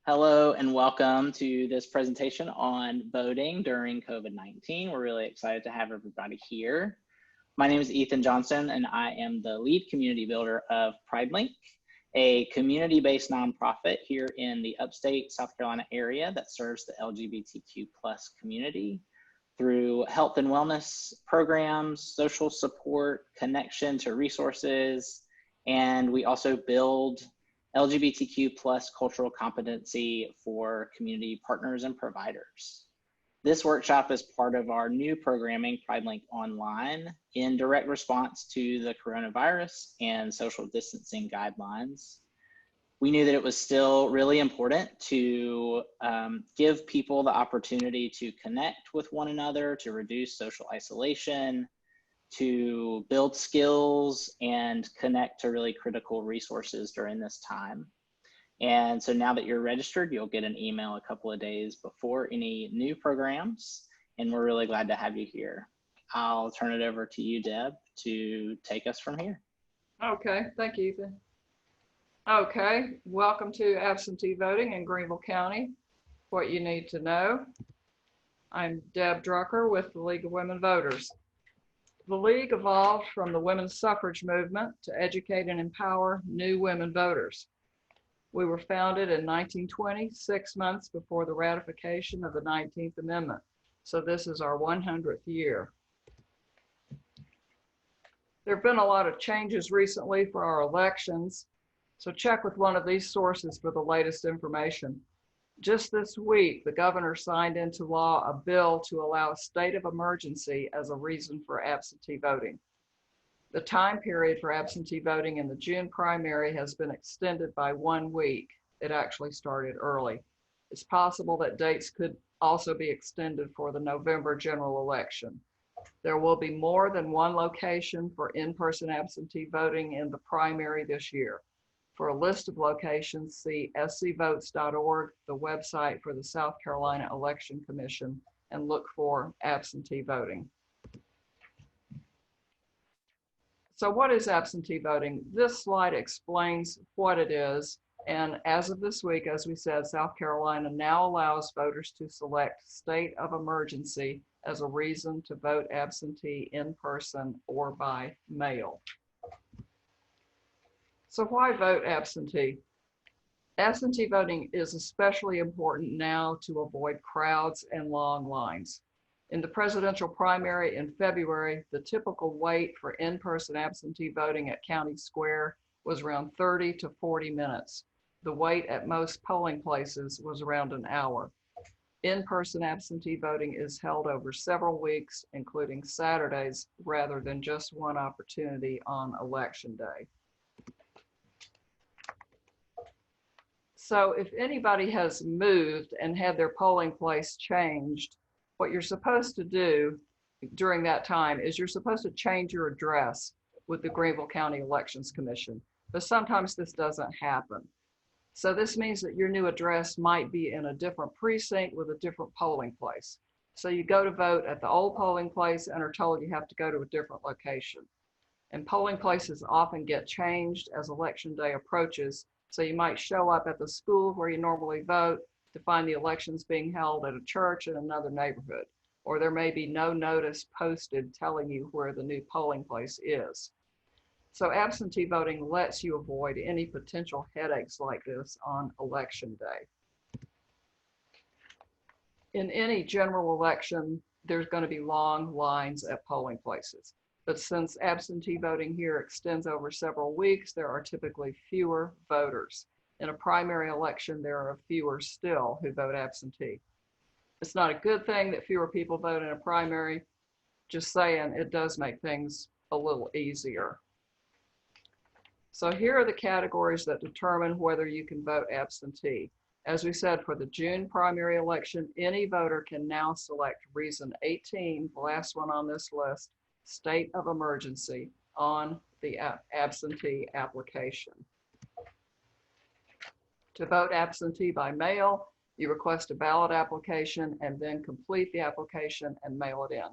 Hello and welcome to this presentation on voting during COVID-19. We're really excited to have everybody here. My name is Ethan Johnson and I am the lead community builder of PrideLink, a community-based nonprofit here in the upstate South Carolina area that serves the LGBTQ plus community through health and wellness programs, social support, connection to resources, and we also build LGBTQ plus cultural competency for community partners and providers. This workshop is part of our new programming, PrideLink Online, in direct response to the coronavirus and social distancing guidelines. We knew that it was still really important to give people the opportunity to connect with one another, to reduce social isolation, to build skills and connect to really critical resources during this time. And so now that you're registered, you'll get an email a couple of days before any new programs, and we're really glad to have you here. I'll turn it over to you, Deb, to take us from here. Okay, thank you, Ethan. Okay, welcome to absentee voting in Greenville County. What you need to know. I'm Deb Drucker with the League of Women Voters. The League evolved from the women's suffrage movement to educate and empower new women voters. We were founded in 1920, 6 months before the ratification of the 19th Amendment. So this is our 100th year. There have been a lot of changes recently for our elections, so check with one of these sources for the latest information. Just this week, the governor signed into law a bill to allow a state of emergency as a reason for absentee voting. The time period for absentee voting in the June primary has been extended by 1 week. It actually started early. It's possible that dates could also be extended for the November general election. There will be more than one location for in-person absentee voting in the primary this year. For a list of locations, see scvotes.org, the website for the South Carolina Election Commission, and look for absentee voting. So what is absentee voting? This slide explains what it is. And as of this week, as we said, South Carolina now allows voters to select state of emergency as a reason to vote absentee in person or by mail. So why vote absentee? Absentee voting is especially important now to avoid crowds and long lines. In the presidential primary in February, the typical wait for in-person absentee voting at County Square was around 30 to 40 minutes. The wait at most polling places was around an hour. In-person absentee voting is held over several weeks, including Saturdays, rather than just one opportunity on Election Day. So if anybody has moved and had their polling place changed, what you're supposed to do during that time is you're supposed to change your address with the Greenville County Elections Commission, but sometimes this doesn't happen. So this means that your new address might be in a different precinct with a different polling place. So you go to vote at the old polling place and are told you have to go to a different location. And polling places often get changed as Election Day approaches. So you might show up at the school where you normally vote to find the elections being held at a church in another neighborhood, or there may be no notice posted telling you where the new polling place is. So absentee voting lets you avoid any potential headaches like this on Election Day. In any general election, there's going to be long lines at polling places. But since absentee voting here extends over several weeks, there are typically fewer voters. In a primary election, there are fewer still who vote absentee. It's not a good thing that fewer people vote in a primary. Just saying, it does make things a little easier. So here are the categories that determine whether you can vote absentee. As we said, for the June primary election, any voter can now select reason 18, the last one on this list, state of emergency, on the absentee application. To vote absentee by mail, you request a ballot application and then complete the application and mail it in.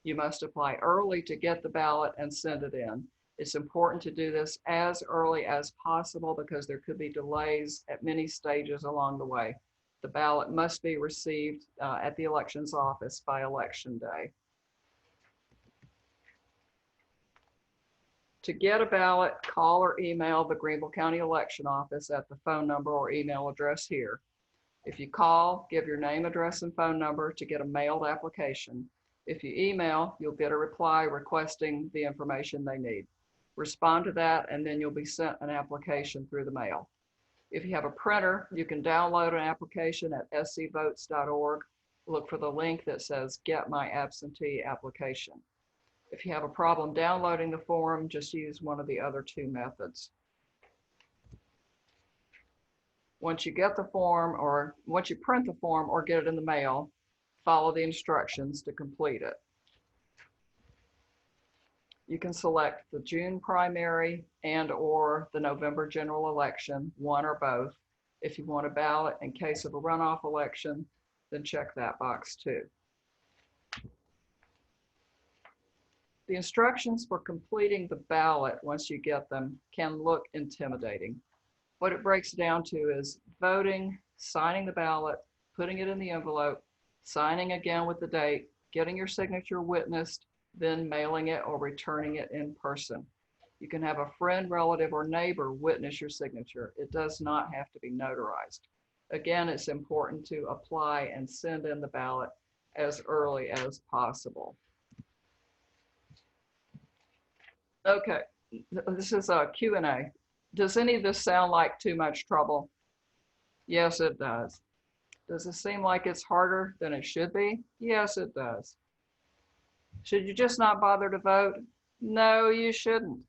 You must apply early to get the ballot and send it in. It's important to do this as early as possible because there could be delays at many stages along the way. The ballot must be received at the elections office by election day. To get a ballot, call or email the Greenville County Election Office at the phone number or email address here. If you call, give your name, address, and phone number to get a mailed application. If you email, you'll get a reply requesting the information they need. Respond to that, and then you'll be sent an application through the mail. If you have a printer, you can download an application at scvotes.org. Look for the link that says Get My Absentee Application. If you have a problem downloading the form, just use one of the other two methods. Once you get the form, or once you print the form or get it in the mail, follow the instructions to complete it. You can select the June primary and or the November general election, one or both. If you want a ballot in case of a runoff election, then check that box too. The instructions for completing the ballot, once you get them, can look intimidating. What it breaks down to is voting, signing the ballot, putting it in the envelope, signing again with the date, getting your signature witnessed, then mailing it or returning it in person. You can have a friend, relative, or neighbor witness your signature. It does not have to be notarized. Again, it's important to apply and send in the ballot as early as possible. Okay, this is a Q&A. Does any of this sound like too much trouble? Yes, it does. Does it seem like it's harder than it should be? Yes, it does. Should you just not bother to vote? No, you shouldn't.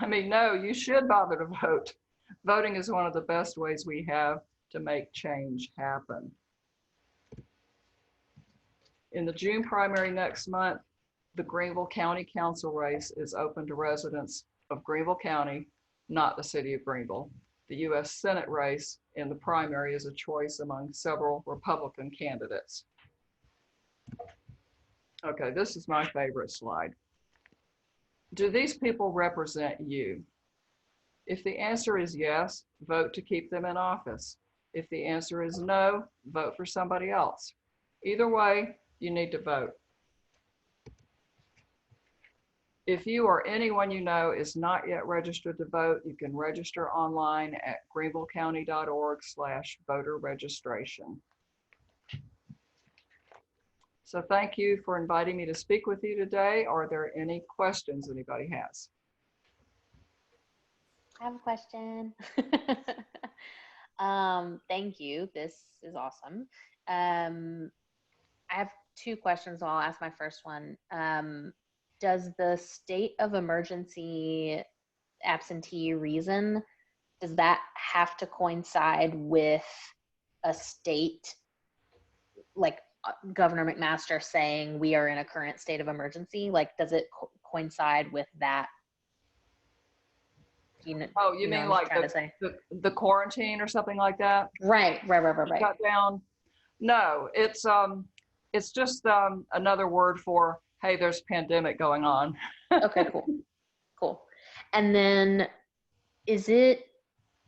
I mean, no, you should bother to vote. Voting is one of the best ways we have to make change happen. In the June primary next month, the Greenville County Council race is open to residents of Greenville County, not the city of Greenville. The U.S. Senate race in the primary is a choice among several Republican candidates. Okay, this is my favorite slide. Do these people represent you? If the answer is yes, vote to keep them in office. If the answer is no, vote for somebody else. Either way, you need to vote. If you or anyone you know is not yet registered to vote, you can register online at greenvillecounty.org/voter registration. So thank you for inviting me to speak with you today. Are there any questions anybody has? I have a question. Thank you. This is awesome. I have two questions. So I'll ask my first one. Does the state of emergency absentee reason, does that have to coincide with a state, like Governor McMaster saying we are in a current state of emergency? Like, does it coincide with that? You know, oh, you mean like the quarantine or something like that? Right. Cut down. No, it's just another word for, hey, there's a pandemic going on. Okay, cool. And then is it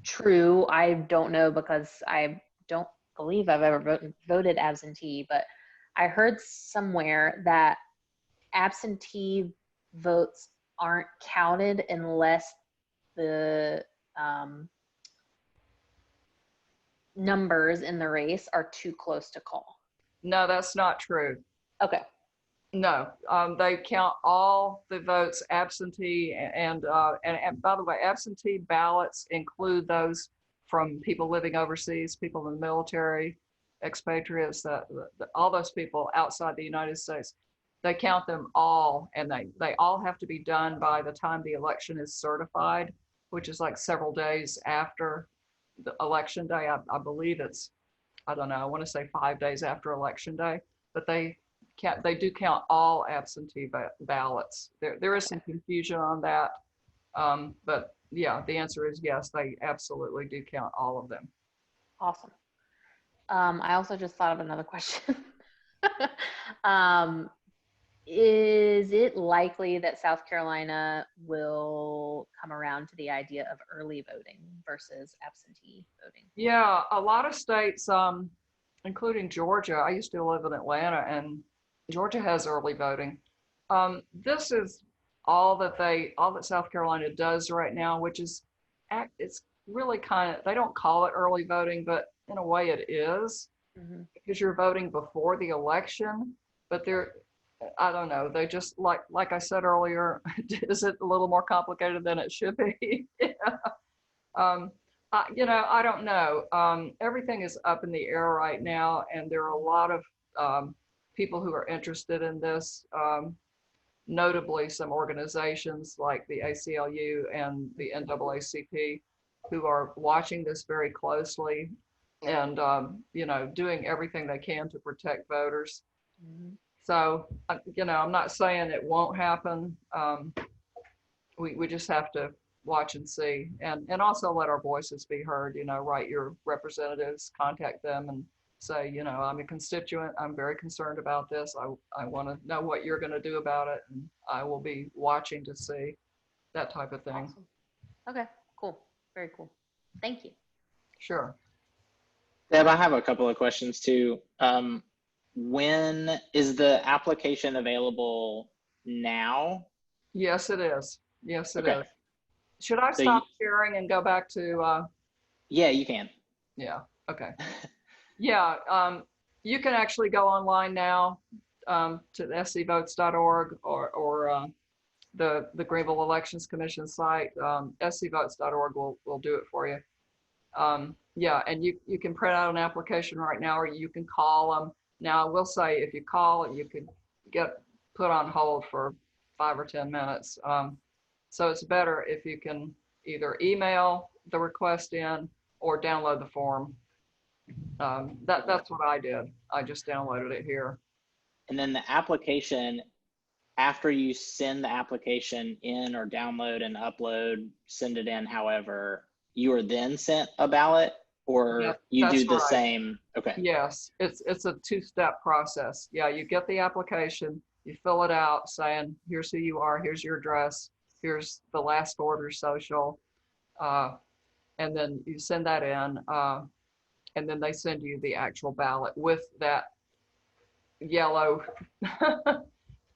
true, I don't know because I don't believe I've ever voted absentee, but I heard somewhere that absentee votes aren't counted unless the numbers in the race are too close to call. No, that's not true. Okay. No, they count all the votes absentee, and by the way, absentee ballots include those from people living overseas, people in the military, expatriates, all those people outside the United States. They count them all, and they all have to be done by the time the election is certified, which is like several days after the election day. I believe it's, I don't know, I want to say 5 days after election day, but they do count all absentee ballots. There is some confusion on that, but yeah, the answer is yes, they absolutely do count all of them. Awesome. I also just thought of another question. is it likely that South Carolina will come around to the idea of early voting versus absentee voting? Yeah, a lot of states, including Georgia. I used to live in Atlanta, and Georgia has early voting. This is all that South Carolina does right now, which is, it's really kind of, they don't call it early voting, but in a way it is, because you're voting before the election. But I don't know, they just, like I said earlier, is it a little more complicated than it should be? I don't know. Everything is up in the air right now, and there are a lot of people who are interested in this. Notably, some organizations like the ACLU and the NAACP, who are watching this very closely and doing everything they can to protect voters. So I'm not saying it won't happen. We just have to watch and see, and also let our voices be heard. Write your representatives, contact them, and say, I'm a constituent, I'm very concerned about this. I want to know what you're going to do about it, and I will be watching to see, that type of thing. Awesome. Okay, cool. Very cool. Thank you. Sure. Deb, I have a couple of questions too. When is the application available now? Yes, it is. Yes, it Okay. is. Should I So stop sharing and go back to, yeah, you can. yeah, okay. Yeah, you can actually go online now to the scvotes.org or the Greenville Elections Commission site. scvotes.org will do it for you. Yeah, and you can print out an application right now, or you can call them. Now, I will say, if you call, you could get put on hold for 5 or 10 minutes. So it's better if you can either email the request in or download the form. That's what I did. I just downloaded it here. And then the application, after you send the application in or download and upload, send it in, however, you are then sent a ballot, or Yeah, you do that's the right. same? Okay. Yes, it's a two-step process. Yeah, you get the application, you fill it out saying, here's who you are, here's your address, here's the last four of your social, and then you send that in, and then they send you the actual ballot with that yellow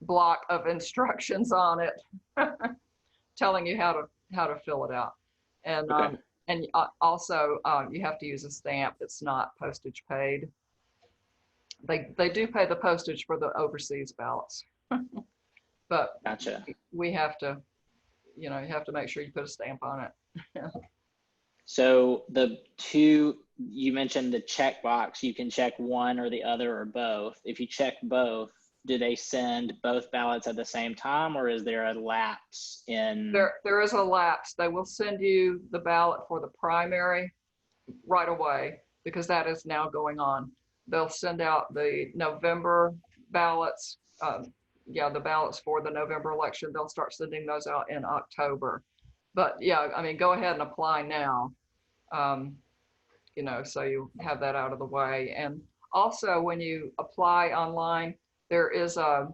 block of instructions on it, telling you how to fill it out. And Okay. Also you have to use a stamp that's not postage paid. They do pay the postage for the overseas ballots, but Gotcha. we have to, you have to make sure you put a stamp on it. So you mentioned the checkbox, you can check one or the other or both. If you check both, do they send both ballots at the same time, or is there a lapse in? There is a lapse. They will send you the ballot for the primary right away, because that is now going on. They'll send out the November ballots. The ballots for the November election, they'll start sending those out in October. But yeah, I mean, go ahead and apply now, so you have that out of the way. And also, when you apply online, there is a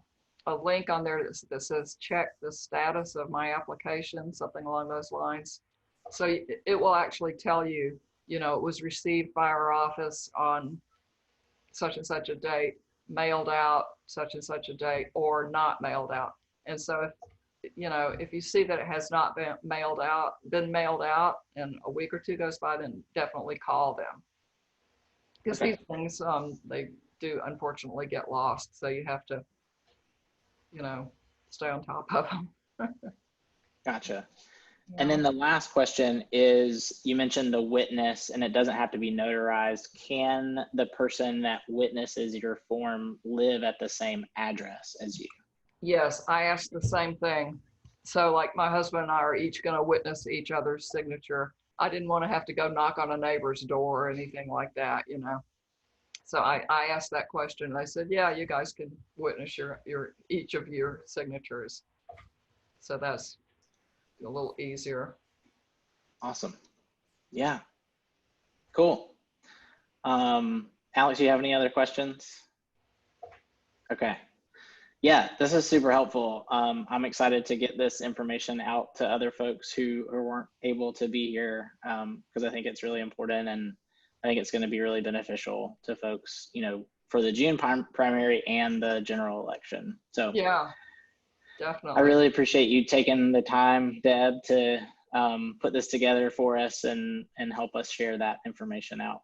link on there that says check the status of my application, something along those lines. So it will actually tell you, it was received by our office on such and such a date, mailed out such and such a date, or not mailed out. And so if you see that it has not been mailed out, and a week or two goes by, then definitely call them. Because these things, they do unfortunately get lost. So you have to, stay on top of them. Gotcha. And then the last question is, you mentioned the witness, and it doesn't have to be notarized. Can the person that witnesses your form live at the same address as you? Yes, I asked the same thing. So like my husband and I are each going to witness each other's signature. I didn't want to have to go knock on a neighbor's door or anything like that, So I asked that question, and they said, yeah, you guys can witness each of your signatures. So that's a little easier. Awesome. Yeah. Cool. Alex, do you have any other questions? Okay. Yeah, this is super helpful. I'm excited to get this information out to other folks who weren't able to be here, because I think it's really important, and I think it's going to be really beneficial to folks, for the June primary and the general election. So Yeah, I definitely. really appreciate you taking the time, Deb, to put this together for us and help us share that information out.